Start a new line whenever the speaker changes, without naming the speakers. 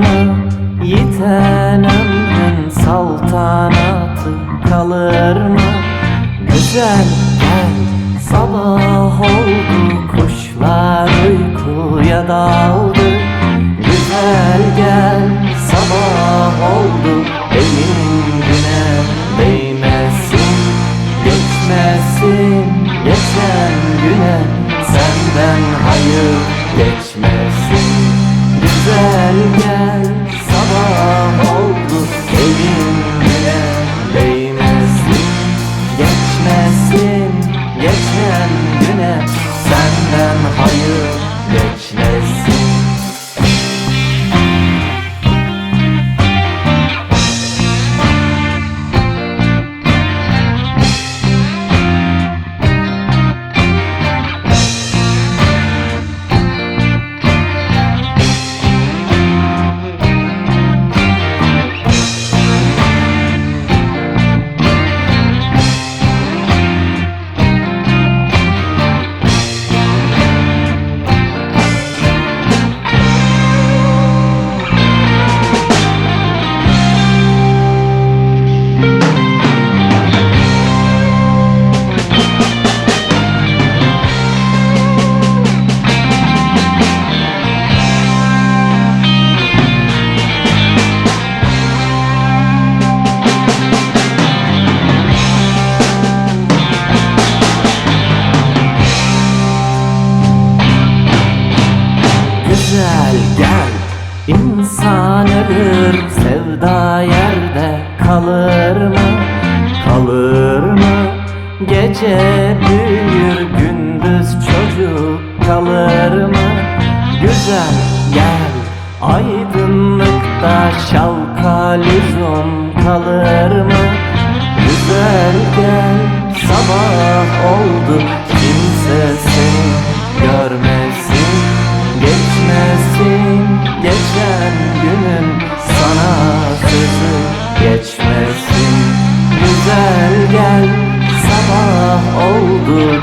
mı? Yiten ömrün saltanatı kalır mı? Güzel gel, sabah oldu, kuşlar uykuya daldı. Güzel gel, sabah oldu, elin güne değmesin. Geçmesin geçen güne, senden hayır geçmesin. Güzel gel, sabah oldu, elin güne değmesin. Geçmesin geçen güne, senden hayır geçmesin. Güzel gel, insan ölür, sevda yerde kalır mı? Kalır mı? Gece büyür, gündüz çocuk kalır mı? Güzel gel, aydınlıkta şavka lüzum kalır mı? Güzel gel, sabah oldu, kimse seni görmesin. Geçmesin geçen günün, sana sözü geçmesin. Güzel gel, sabah oldu,